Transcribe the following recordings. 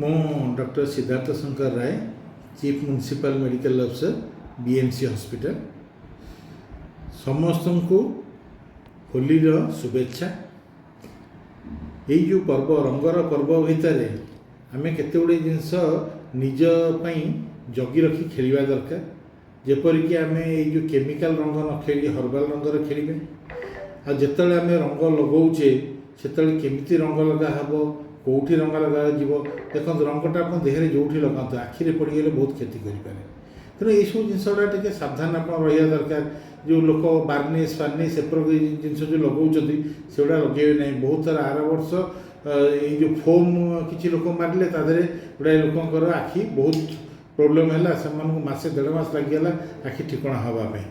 ମୁଁ doctor Siddharth Shankar Ray, chief municipal medical officer BMC hospital. समस्त को होलीर शुभेच्छा। यही जो पर्व रंगर पर्व भितर आम केते गुड़े जिनस निजपाई जगी रखी खेलिया दरकार। जेपरिक आम जो केमिकल रंग न खेली हर्बाल रंगर खेलें। आ जिते आम रंग लगाऊे से केमी रंग लगा हे कौटी रंग लगा देखो रंगटा आप देहरे जो लगाते आखिरे पड़गले बहुत क्षति करें। तेणु यू जिनसा टे सावधान आप रहा दरकार। जो लोक बार्निश फार्निश से जिन जो लगाऊँ से लगे ना। बहुत सारा आर वर्ष ये फोम किसी लोक मारे तादे गुड़ाए लोकर आखि बहुत प्रोब्लेम है से मसे 1.5 मास लगिगला आखि ठिकणा हाँवाई।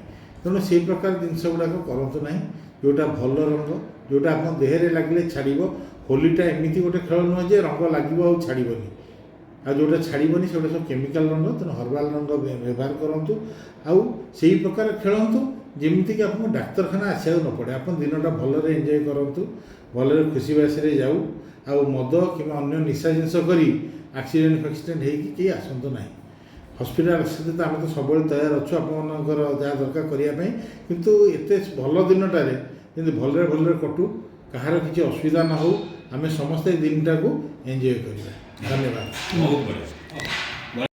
तेणु से प्रकार जिनस गुड़ाक करूँ ना। जोटा भल रंग जोटा आप देहरे लगे छाड़। होलीटा एमती गोटे खेल नुह जे रंग लगे आ छाड़बनी आ जोटा छाड़बनी से सब केमिकल रंग। तेणु हर्बाल रंग व्यवहार करूँ आउ से प्रकार खेलतु जमीक आपको डाक्तरखाना आसा न पड़े। आप दिनटा भलरे एंजॉय करूँ भलरे खुशी बासी जाऊ आ मद कि अन्य निशा जिनस कर एक्सीडेंट फैक्सीडेंट होकि आसतु ना। हॉस्पिटल आसते तो आम तो सब तैयार अच्छु आपर जहाँ दरकार करने किंतु एत भल दिनटारे भलरे भलरे कटू कहार किसी असुविधा न हो। आम समस्ते दिन टाक एंजॉय करिबा। धन्यवाद। बहुत बढ़िया।